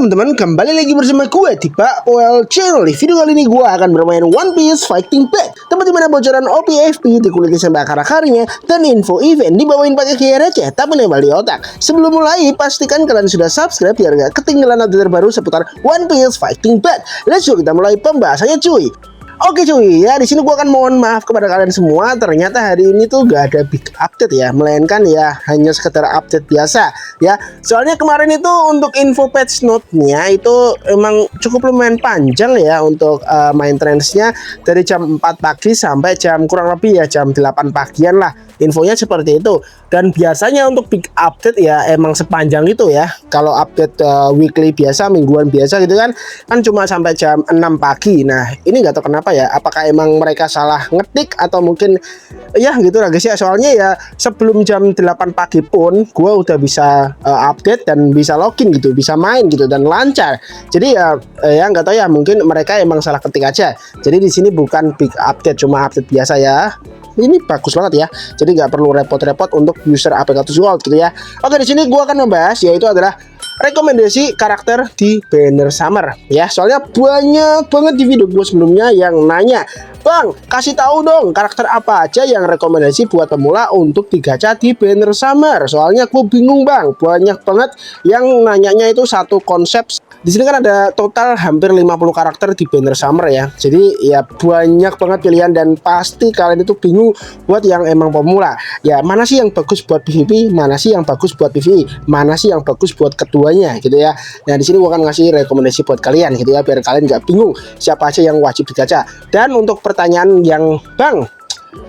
teman-teman, kembali lagi bersama gue di Pak Well Channel. Di video kali ini gue akan bermain One Piece Fighting Pack, tempat dimana bocoran OPFP dikulik sampai akar-akarnya dan info event dibawain pakai QR receh tapi nempel di otak. Sebelum mulai, pastikan kalian sudah subscribe biar gak ketinggalan update terbaru seputar One Piece Fighting Pack. Let's go, kita mulai pembahasannya cuy. Oke cuy, ya di sini gua akan mohon maaf kepada kalian semua. Ternyata hari ini tuh gak ada big update ya, melainkan ya hanya sekedar update biasa ya. Soalnya kemarin itu untuk info patch note-nya itu emang cukup lumayan panjang ya untuk maintenance-nya dari jam 4 pagi sampai jam kurang lebih ya jam 8 pagian lah. Infonya seperti itu. Dan biasanya untuk big update ya emang sepanjang itu ya. Kalau update weekly biasa, mingguan biasa gitu kan cuma sampai jam 6 pagi. Nah, ini nggak tahu kenapa ya. Apakah emang mereka salah ngetik atau mungkin ya gitu lah guys ya. Soalnya ya sebelum jam 8 pagi pun gua udah bisa update dan bisa login gitu, bisa main gitu dan lancar. Jadi ya nggak tahu ya, mungkin mereka emang salah ketik aja. Jadi di sini bukan big update, cuma update biasa ya. Ini bagus banget ya, jadi nggak perlu repot-repot untuk user APK World gitu ya. Oke, di sini gua akan membahas yaitu adalah rekomendasi karakter di Banner Summer ya. Soalnya banyak banget di video gua sebelumnya yang nanya, Bang, kasih tahu dong karakter apa aja yang rekomendasi buat pemula untuk digacha di Banner Summer. Soalnya gue bingung bang, banyak banget yang nanyanya itu satu konsep. Di sini kan ada total hampir 50 karakter di Banner Summer ya. Jadi ya banyak banget pilihan dan pasti kalian itu bingung buat yang emang pemula. Ya mana sih yang bagus buat PvP, mana sih yang bagus buat PvE, mana sih yang bagus buat keduanya gitu ya. Nah di sini gue akan ngasih rekomendasi buat kalian gitu ya, biar kalian nggak bingung siapa aja yang wajib digacha. Dan untuk pertanyaan yang bang,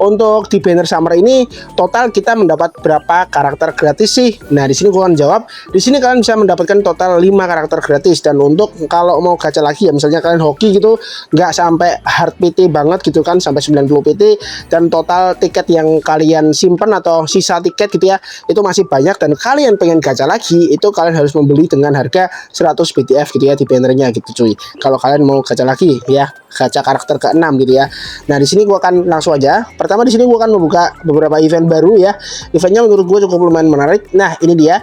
untuk di Banner Summer ini total kita mendapat berapa karakter gratis sih? Nah, di sini gua akan jawab. Di sini kalian bisa mendapatkan total 5 karakter gratis, dan untuk kalau mau gacha lagi ya, misalnya kalian hoki gitu, nggak sampai hard PT banget gitu kan, sampai 90 PT, dan total tiket yang kalian simpan atau sisa tiket gitu ya, itu masih banyak, dan kalian pengen gacha lagi, itu kalian harus membeli dengan harga 100 BTF gitu ya di bannernya gitu cuy. Kalau kalian mau gacha lagi ya, gacha karakter ke-6 gitu ya. Nah, di sini gua akan langsung aja. Pertama di sini gua akan membuka beberapa event baru ya. Eventnya menurut gue cukup lumayan menarik. Nah, ini dia.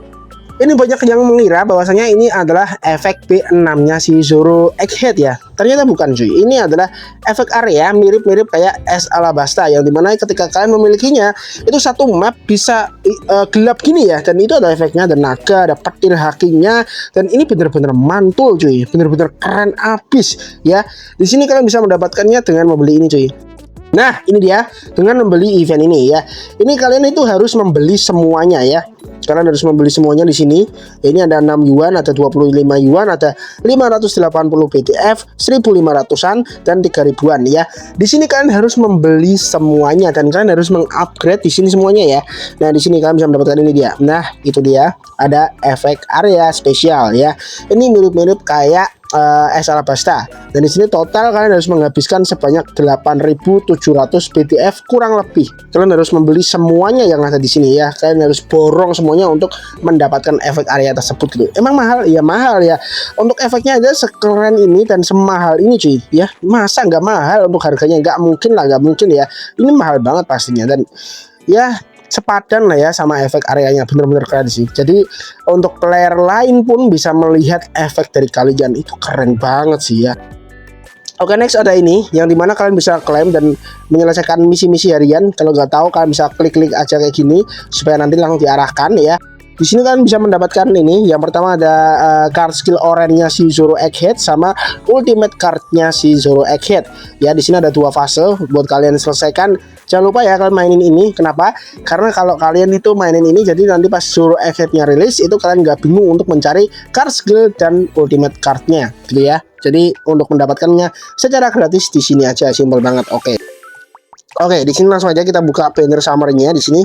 Ini banyak yang mengira bahwasanya ini adalah efek B6-nya si Zoro Egghead ya. Ternyata bukan cuy. Ini adalah efek area mirip-mirip kayak es Alabasta, yang dimana ketika kalian memilikinya itu satu map bisa gelap gini ya. Dan itu ada efeknya, ada naga, ada petir hakinya, dan ini bener-bener mantul cuy. Bener-bener keren abis ya. Di sini kalian bisa mendapatkannya dengan membeli ini cuy. Nah, ini dia, dengan membeli event ini ya. Ini kalian itu harus membeli semuanya ya. Kalian harus membeli semuanya di sini. Ini ada 6 yuan, ada 25 yuan, ada 580 BTF, 1500-an dan 3000-an ya. Di sini kalian harus membeli semuanya dan kalian harus mengupgrade di sini semuanya ya. Nah, di sini kalian bisa mendapatkan ini dia. Nah, itu dia, ada efek area spesial ya. Ini mirip-mirip kayak es Alabasta. Dan di sini total kalian harus menghabiskan sebanyak 8.700 BTF kurang lebih. Kalian harus membeli semuanya yang ada di sini ya. Kalian harus borong semuanya untuk mendapatkan efek area tersebut gitu. Emang mahal? Ya mahal ya. Untuk efeknya aja sekeren ini dan semahal ini cuy ya. Masa nggak mahal untuk harganya? Nggak mungkin lah, nggak mungkin ya. Ini mahal banget pastinya, dan ya sepadan lah ya sama efek areanya. Bener-bener keren sih. Jadi untuk player lain pun bisa melihat efek dari kalian. Itu keren banget sih ya. Oke, next ada ini yang dimana kalian bisa klaim dan menyelesaikan misi-misi harian. Kalau nggak tahu kalian bisa klik-klik aja kayak gini supaya nanti langsung diarahkan ya. Di sini kalian bisa mendapatkan ini. Yang pertama ada card skill orange-nya si Zoro Egghead sama ultimate card-nya si Zoro Egghead. Ya, di sini ada 2 fase buat kalian selesaikan. Jangan lupa ya kalian mainin ini. Kenapa? Karena kalau kalian itu mainin ini, jadi nanti pas Zoro Egghead-nya rilis itu kalian nggak bingung untuk mencari card skill dan ultimate card-nya gitu ya. Jadi untuk mendapatkannya secara gratis di sini aja, simpel banget. Oke, di sini langsung aja kita buka Banner Summer-nya di sini.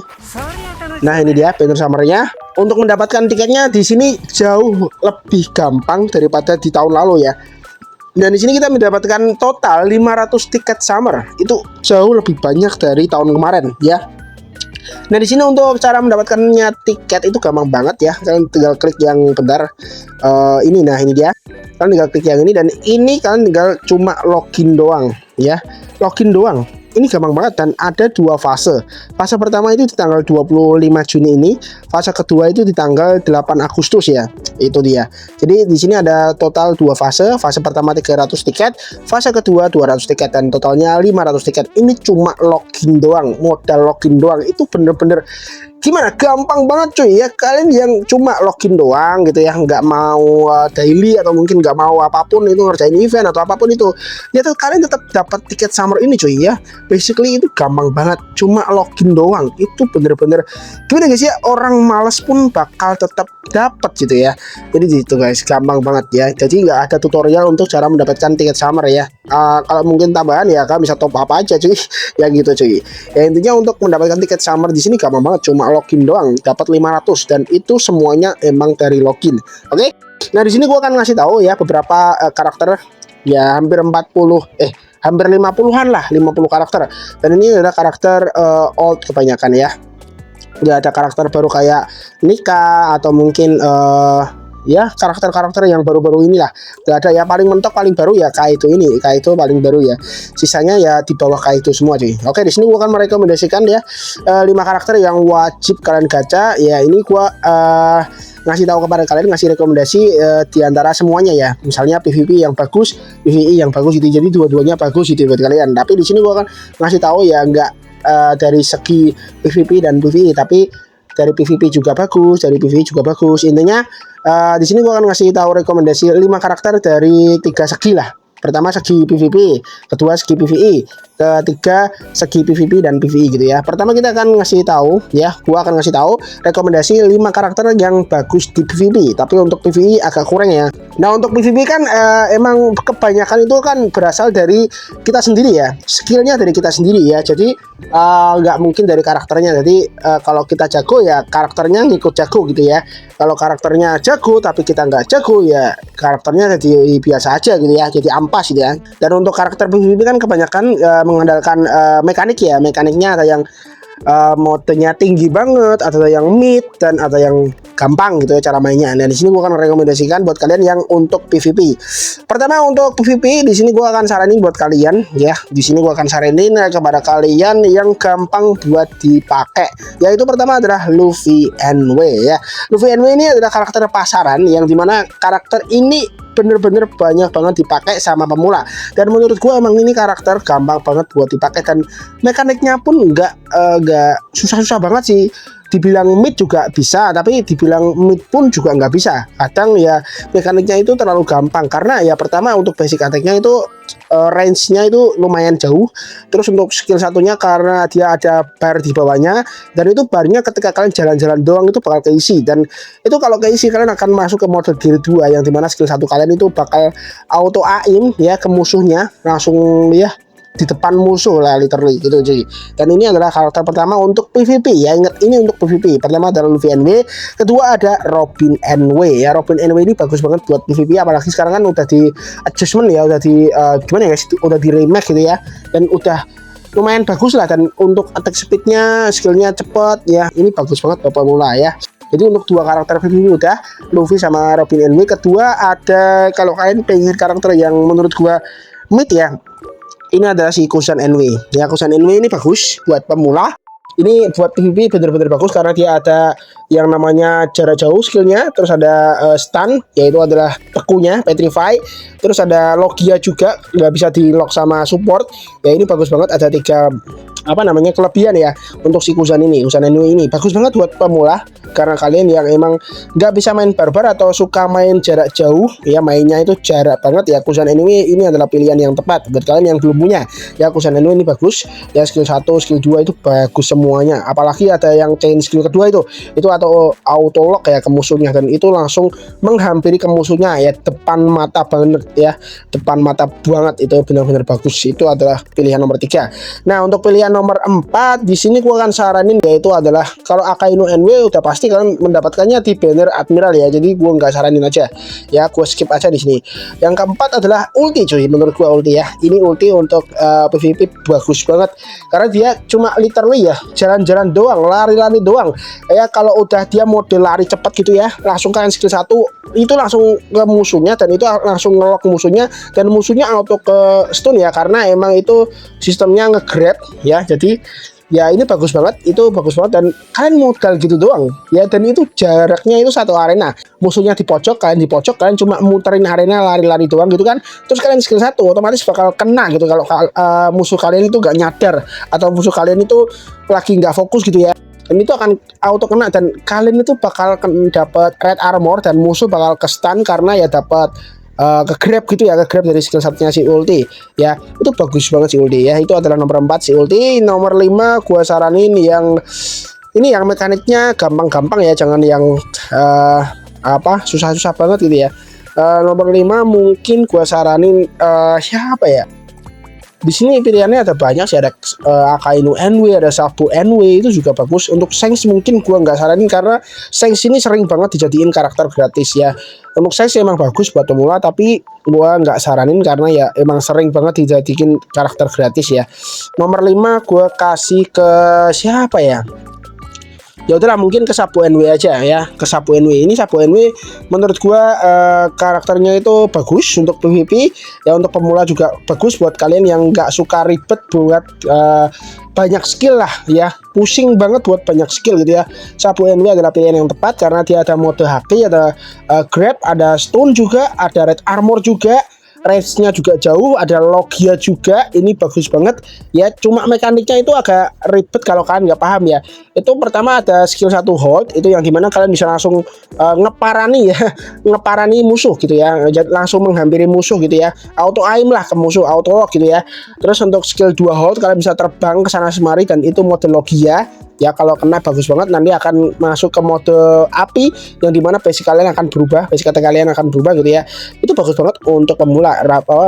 Nah, ini dia Banner Summer-nya. Untuk mendapatkan tiketnya di sini jauh lebih gampang daripada di tahun lalu ya. Dan di sini kita mendapatkan total 500 tiket summer. Itu jauh lebih banyak dari tahun kemarin ya. Nah, di sini untuk cara mendapatkannya tiket itu gampang banget ya. Kalian tinggal klik yang bentar ini. Nah, ini dia. Kalian tinggal klik yang ini, dan ini kalian tinggal cuma login doang ya. Login doang. ini gampang banget dan ada dua fase. Fase pertama itu di tanggal 25 Juni ini, fase kedua itu di tanggal 8 Agustus ya. Itu dia. Jadi di sini ada total dua fase. Fase pertama 300 tiket, fase kedua 200 tiket dan totalnya 500 tiket. Ini cuma login doang, modal login doang. Itu bener-bener gimana, gampang banget cuy ya. Kalian yang cuma login doang gitu ya, nggak mau daily atau mungkin nggak mau apapun itu ngerjain event atau apapun itu, ya tuh kalian tetap dapat tiket summer ini cuy ya. Basically itu gampang banget, cuma login doang. Itu bener-bener gimana guys ya, orang males pun bakal tetap dapat gitu ya. Jadi gitu guys, gampang banget ya. Jadi nggak ada tutorial untuk cara mendapatkan tiket summer ya. Kalau mungkin tambahan ya kalian bisa top up aja cuy ya gitu cuy. Ya intinya untuk mendapatkan tiket summer di sini gampang banget, cuma login doang dapat 500 dan itu semuanya emang dari login. Oke. Nah, di sini gua akan ngasih tahu ya beberapa karakter ya, hampir 40 hampir 50-an lah, 50 karakter. Dan ini adalah karakter old kebanyakan ya. Nggak ada karakter baru kayak Nika atau mungkin ya karakter-karakter yang baru-baru inilah nggak ada ya. Paling mentok paling baru ya Kaito ini, Kaito paling baru ya, sisanya ya di bawah Kaito semua cuy. Oke, di sini gua akan merekomendasikan ya 5 karakter yang wajib kalian gacha ya. Ini gua ngasih tahu kepada kalian, ngasih rekomendasi di antara semuanya ya. Misalnya PVP yang bagus, PVE yang bagus itu, jadi dua-duanya bagus itu buat kalian. Tapi di sini gua akan ngasih tahu ya nggak dari segi PVP dan PVE, tapi dari PVP juga bagus, dari PVE juga bagus. Intinya di sini gua akan ngasih tahu rekomendasi 5 karakter dari 3 segi lah. Pertama segi PVP, kedua segi PVE, ketiga segi PVP dan PVE gitu ya. Pertama kita akan ngasih tahu ya, gua akan ngasih tahu rekomendasi 5 karakter yang bagus di PVP, tapi untuk PVE agak kurang ya. Nah, untuk PVP kan emang kebanyakan itu kan berasal dari kita sendiri ya, skillnya dari kita sendiri ya. Jadi nggak mungkin dari karakternya. Jadi kalau kita jago ya karakternya ngikut jago gitu ya. Kalau karakternya jago tapi kita nggak jago ya karakternya jadi biasa aja gitu ya, jadi ampas gitu ya. Dan untuk karakter PVP kan kebanyakan mengandalkan mekanik ya. Mekaniknya ada yang modenya tinggi banget, ada yang mid, dan ada yang gampang gitu ya cara mainnya. Nah, di sini gua akan rekomendasikan buat kalian yang untuk PVP. Pertama untuk PVP di sini gua akan saranin buat kalian ya. Di sini gua akan saranin kepada kalian yang gampang buat dipakai. Yaitu pertama adalah Luffy NW ya. Luffy NW ini adalah karakter pasaran yang dimana karakter ini bener-bener banyak banget dipakai sama pemula, dan menurut gue emang ini karakter gampang banget buat dipakai dan mekaniknya pun nggak susah-susah banget sih. Dibilang mid juga bisa, tapi dibilang mid pun juga nggak bisa. Kadang ya mekaniknya itu terlalu gampang karena ya pertama untuk basic attack-nya itu range-nya itu lumayan jauh. Terus untuk skill satunya karena dia ada bar di bawahnya, dan itu barnya ketika kalian jalan-jalan doang itu bakal keisi, dan itu kalau keisi kalian akan masuk ke mode gear 2 yang dimana skill satu kalian itu bakal auto aim ya ke musuhnya langsung ya di depan musuh lah literally gitu cuy. Dan ini adalah karakter pertama untuk PVP ya. Ingat, ini untuk PVP. Pertama adalah Luffy NW, kedua ada Robin NW ya. Robin NW ini bagus banget buat PVP, apalagi sekarang kan udah di adjustment ya, udah di gimana ya guys, udah di remake gitu ya, dan udah lumayan bagus lah. Dan untuk attack speednya, skillnya cepet ya, ini bagus banget buat pemula ya. Jadi untuk dua karakter PVP udah, Luffy sama Robin NW. Kedua ada, kalau kalian pengen karakter yang menurut gua mid ya, ini adalah si Kusan NW ya. Kusan NW ini bagus buat pemula. Ini buat PVP bener-bener bagus karena dia ada yang namanya jarak jauh skillnya, terus ada stun yaitu adalah pekunya petrify, terus ada logia juga nggak bisa di lock sama support ya. Ini bagus banget, ada 3 kelebihan ya untuk si Kusan ini. Kusan ini bagus banget buat pemula karena kalian yang emang nggak bisa main barbar atau suka main jarak jauh ya, mainnya itu jarak banget ya. Kusan ini adalah pilihan yang tepat buat kalian yang belum punya ya. Kusan ini bagus ya, skill 1 skill 2 itu bagus semuanya, apalagi ada yang chain skill kedua itu atau auto lock ya ke musuhnya, dan itu langsung menghampiri ke musuhnya ya, depan mata banget ya, depan mata banget. Itu benar-benar bagus. Itu adalah pilihan nomor 3. Nah, untuk pilihan nomor 4 di sini gua akan saranin yaitu adalah kalau Akainu NW udah pasti kalian mendapatkannya di banner Admiral ya. Jadi gua nggak saranin aja. Ya, gua skip aja di sini. Yang keempat adalah ulti cuy. Menurut gua ulti ya. Ini ulti untuk PvP bagus banget karena dia cuma literally ya jalan-jalan doang, lari-lari doang. Ya kalau udah dia mode lari cepat gitu ya, langsung kalian skill 1 itu langsung ke musuhnya dan itu langsung ngelok musuhnya dan musuhnya auto ke stun ya karena emang itu sistemnya nge-grab ya. Jadi ya ini bagus banget, itu bagus banget dan kalian modal gitu doang ya, dan itu jaraknya itu satu arena, musuhnya di pojok, kalian di pojok, kalian cuma muterin arena lari-lari doang gitu kan, terus kalian skill 1 otomatis bakal kena gitu kalau musuh kalian itu gak nyadar atau musuh kalian itu lagi nggak fokus gitu ya, dan itu akan auto kena dan kalian itu bakal dapat red armor dan musuh bakal ke stun karena ya dapat ke grab gitu ya, ke grab dari skill satunya si ulti ya. Itu bagus banget si ulti ya. Itu adalah nomor 4 si ulti. Nomor 5 gua saranin yang ini, yang mekaniknya gampang-gampang ya, jangan yang susah-susah banget gitu ya. Nomor 5 mungkin gua saranin siapa ya? Di sini pilihannya ada banyak sih, ada Akainu NW, ada Sabu NW, itu juga bagus. Untuk Shanks mungkin gua nggak saranin karena Shanks ini sering banget dijadiin karakter gratis ya. Untuk Shanks emang bagus buat pemula, tapi gua nggak saranin karena ya emang sering banget dijadiin karakter gratis ya. Nomor 5 gua kasih ke siapa ya? Ya udahlah, mungkin ke Sabu NW aja ya, ke Sabu NW. Ini Sabu NW menurut gua karakternya itu bagus untuk PvP ya, untuk pemula juga bagus buat kalian yang nggak suka ribet buat banyak skill lah ya, pusing banget buat banyak skill gitu ya. Sabu NW adalah pilihan yang tepat karena dia ada mode haki, ada grab, ada stun juga, ada red armor juga, range-nya juga jauh, ada logia juga. Ini bagus banget ya, cuma mekaniknya itu agak ribet kalau kalian nggak paham ya. Itu pertama ada skill 1 hold, itu yang dimana kalian bisa langsung ngeparani ya ngeparani musuh gitu ya, langsung menghampiri musuh gitu ya, auto aim lah ke musuh, auto lock gitu ya. Terus untuk skill 2 hold kalian bisa terbang ke sana semari dan itu mode logia ya, kalau kena bagus banget, nanti akan masuk ke mode api yang dimana basic kalian akan berubah, basic kata kalian akan berubah gitu ya. Itu bagus banget untuk pemula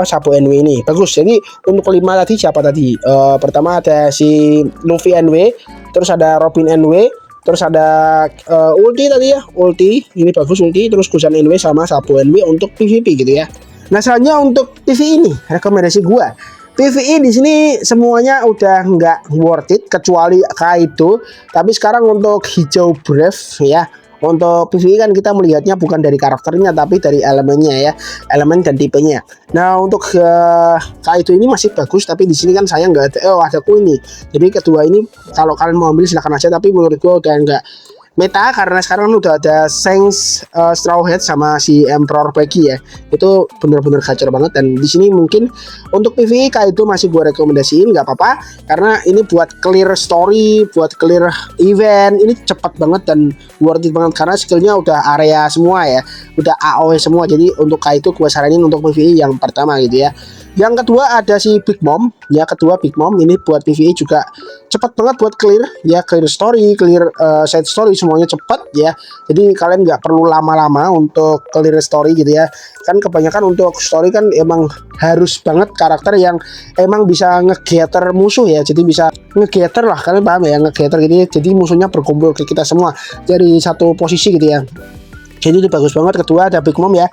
Sabu NW ini bagus. Jadi untuk 5 tadi siapa tadi? Pertama ada si Luffy NW, terus ada Robin NW, terus ada ulti tadi ya, ulti ini bagus ulti, terus Kusan NW sama Sabu NW untuk PvP gitu ya. Nah selanjutnya untuk PvE ini rekomendasi gua, PvE di sini semuanya udah nggak worth it kecuali Kaido. Tapi sekarang untuk hijau Brave ya, untuk PvE kan kita melihatnya bukan dari karakternya tapi dari elemennya ya, elemen dan tipenya. Nah untuk Kaido ini masih bagus, tapi di sini kan saya nggak ada, ada ini. Jadi kedua ini kalau kalian mau ambil silahkan aja, tapi menurut gua udah nggak meta karena sekarang udah ada Shanks, Straw Hat sama si Emperor Peggy ya. Itu bener-bener gacor banget, dan di sini mungkin untuk PvE Kaido masih gue rekomendasiin, nggak apa-apa karena ini buat clear story, buat clear event ini cepat banget dan worth it banget karena skillnya udah area semua ya, udah AOE semua. Jadi untuk Kaido gue saranin untuk PvE yang pertama gitu ya. Yang kedua ada si Big Mom ya, kedua Big Mom ini buat PvE juga cepat banget buat clear ya, clear story, clear side story, semuanya cepat ya. Jadi kalian nggak perlu lama-lama untuk clear story gitu ya. Kan kebanyakan untuk story kan emang harus banget karakter yang emang bisa nge-gather musuh ya. Jadi bisa nge-gather lah, kalian paham ya, nge-gather gitu ya. Jadi musuhnya berkumpul ke kita semua dari satu posisi gitu ya. Jadi itu bagus banget. Kedua ada Big Mom ya.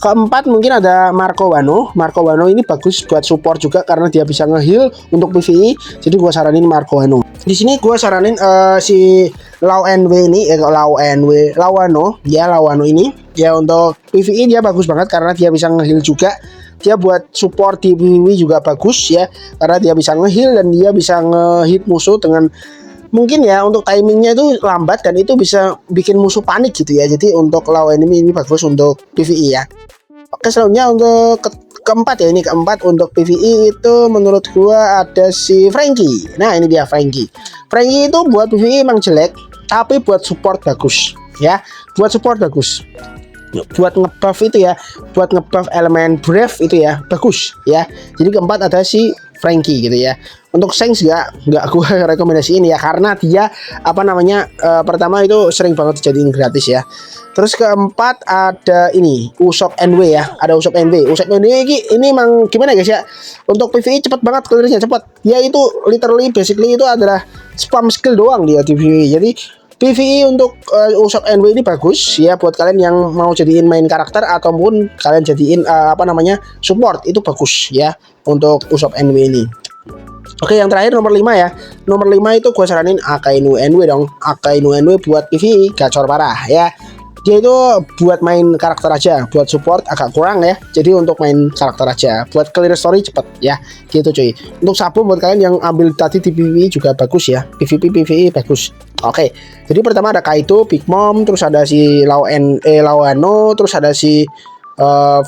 Keempat mungkin ada Marco Wano. Marco Wano ini bagus buat support juga karena dia bisa nge-heal untuk PvE. Jadi gua saranin Marco Wano. Di sini gua saranin si Lau NW ini, Lawano ya, Lawano ini ya untuk PvE dia bagus banget karena dia bisa nge-heal juga. Dia buat support di PvE juga bagus ya karena dia bisa nge-heal dan dia bisa nge-hit musuh dengan mungkin ya, untuk timingnya itu lambat dan itu bisa bikin musuh panik gitu ya. Jadi untuk Lau ini bagus untuk PvE ya. Oke, selanjutnya untuk keempat ya, ini keempat untuk PvE itu menurut gua ada si Franky. Nah ini dia Franky. Franky itu buat PvE emang jelek, tapi buat support bagus ya, buat support bagus, buat ngebuff itu ya, buat ngebuff elemen Brave itu ya bagus ya. Jadi keempat ada si Frankie gitu ya. Untuk Shanks nggak gue rekomendasiin ya, karena dia apa namanya pertama itu sering banget dijadiin gratis ya. Terus keempat ada ini Usopp NW ya, ada Usopp NW. Usopp NW ini emang gimana guys ya, untuk PvE cepet banget, clearnya cepet. Ya itu literally basically itu adalah spam skill doang dia di PvE. Jadi PvE untuk Usopp NW ini bagus ya buat kalian yang mau jadiin main karakter ataupun kalian jadiin apa namanya support, itu bagus ya untuk Usopp NW ini. Oke, yang terakhir nomor 5 ya. Nomor 5 itu gue saranin Akainu NW dong. Akainu NW buat PvE gacor parah ya. Dia itu buat main karakter aja, buat support agak kurang ya. Jadi untuk main karakter aja, buat clear story cepet ya. Gitu cuy. Untuk Sabo buat kalian yang ambil tadi di PvE juga bagus ya. PvP PvE bagus. Oke. Jadi pertama ada Kaito, Big Mom, terus ada si Lauano, terus ada si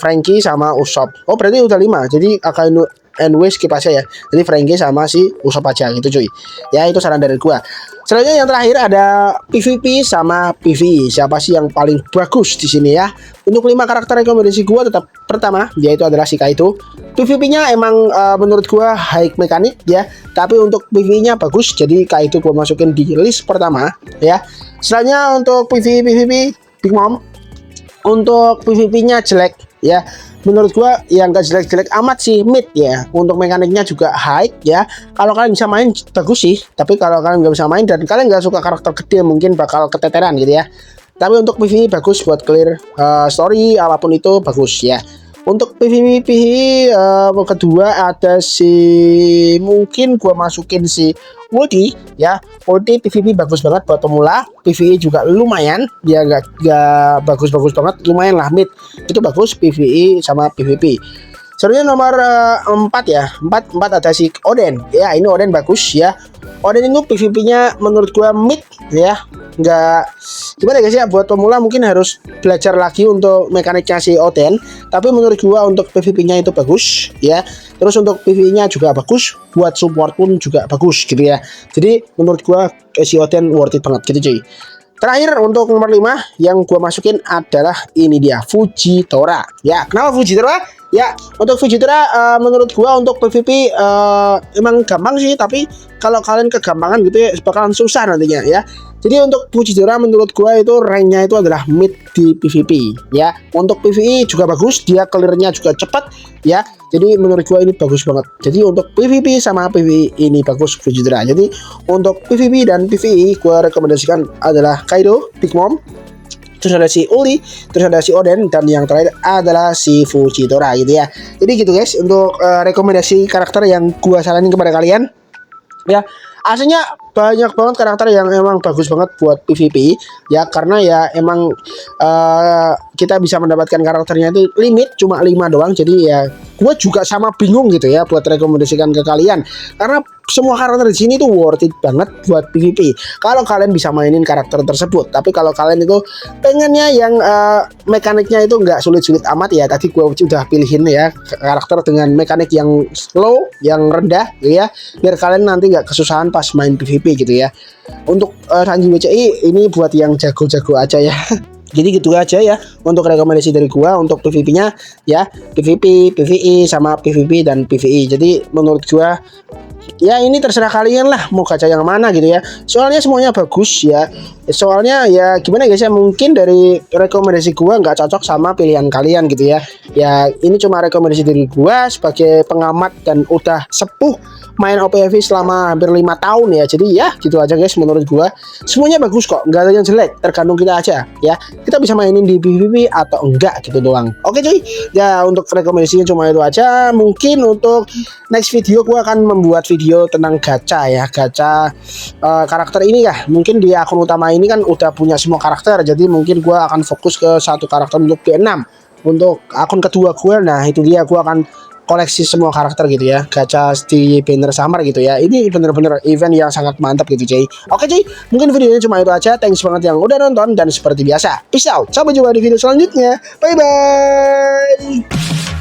Frankie sama Usopp. Oh, berarti udah 5. Jadi Akainu NW skip aja ya. Jadi Frankie sama si Usopp aja gitu cuy. Ya itu saran dari gua. Selanjutnya yang terakhir ada PvP sama PvE. Siapa sih yang paling bagus di sini ya? Untuk 5 karakter rekomendasi gua tetap pertama yaitu adalah si Kaito. PvP-nya emang menurut gua high mekanik ya, tapi untuk PvE-nya bagus. Jadi Kaito gua masukin di list pertama ya. Selanjutnya untuk PvP Big Mom. Untuk PvP-nya jelek ya. Menurut gua ya nggak jelek-jelek amat sih, mid ya. Untuk mekaniknya juga high ya. Kalau kalian bisa main bagus sih, tapi kalau kalian nggak bisa main dan kalian nggak suka karakter gede mungkin bakal keteteran gitu ya. Tapi untuk PvE bagus buat clear story apapun itu bagus ya. Untuk PvP kedua ada si, mungkin gua masukin si Woody ya. Woody PvP bagus banget buat pemula. PvE juga lumayan, dia gak bagus-bagus banget, lumayan lah mid. Itu bagus PvE sama PvP. Selanjutnya nomor 4 ya. 4 ada si Oden. Ya, ini Oden bagus ya. Oden itu PvP-nya menurut gua mid ya. Nggak gimana guys ya, buat pemula mungkin harus belajar lagi untuk mekaniknya si Oden, tapi menurut gua untuk PvP-nya itu bagus ya. Terus untuk PvE-nya juga bagus, buat support pun juga bagus gitu ya. Jadi menurut gua si Oden worth it banget gitu cuy. Terakhir untuk nomor 5 yang gua masukin adalah ini dia, Fujitora. Ya, kenapa Fujitora? Ya, untuk Fujitora menurut gua untuk PvP emang gampang sih, tapi kalau kalian kegampangan gitu ya bakalan susah nantinya ya. Jadi untuk Fujitora menurut gua itu ranknya itu adalah mid di PvP ya. Untuk PvE juga bagus, dia clearnya juga cepat ya. Jadi menurut gua ini bagus banget. Jadi untuk PvP sama PvE ini bagus Fujitora. Jadi untuk PvP dan PvE gua rekomendasikan adalah Kaido, Big Mom, terus ada si Uli, terus ada si Oden, dan yang terakhir adalah si Fujitora gitu ya. Jadi gitu guys untuk rekomendasi karakter yang gua saranin kepada kalian ya. Aslinya banyak banget karakter yang emang bagus banget buat PvP ya, karena ya emang kita bisa mendapatkan karakternya itu limit cuma 5 doang. Jadi ya gue juga sama bingung gitu ya buat rekomendasikan ke kalian, karena semua karakter di sini tuh worth it banget buat PvP kalau kalian bisa mainin karakter tersebut. Tapi kalau kalian itu pengennya yang mekaniknya itu nggak sulit-sulit amat ya, tadi gue udah pilihin ya karakter dengan mekanik yang low, yang rendah ya, biar kalian nanti nggak kesusahan pas main PvP gitu ya. Untuk Sanji WCI ini buat yang jago-jago aja ya. Jadi gitu aja ya untuk rekomendasi dari gua untuk PvP-nya ya, PvP, PvE sama PvP dan PvE. Jadi menurut gua ya ini terserah kalian lah mau gacha yang mana gitu ya. Soalnya semuanya bagus ya. Soalnya ya gimana guys ya, mungkin dari rekomendasi gua nggak cocok sama pilihan kalian gitu ya. Ya ini cuma rekomendasi dari gua sebagai pengamat dan udah sepuh main OPFV selama hampir 5 tahun ya. Jadi ya gitu aja guys, menurut gua semuanya bagus kok, nggak ada yang jelek, tergantung kita aja ya. Kita bisa mainin di PvP atau enggak gitu doang. Oke cuy, ya untuk rekomendasinya cuma itu aja. Mungkin untuk next video gua akan membuat video tentang gacha ya, gacha karakter ini ya. Mungkin di akun utama ini kan udah punya semua karakter, jadi mungkin gua akan fokus ke satu karakter untuk D6. Untuk akun kedua gua, nah itu dia, gua akan koleksi semua karakter gitu ya, gacha di banner summer gitu ya. Ini bener-bener event yang sangat mantap gitu cuy. Oke cuy, mungkin videonya cuma itu aja. Thanks banget yang udah nonton, dan seperti biasa, peace out, sampai jumpa di video selanjutnya, bye bye.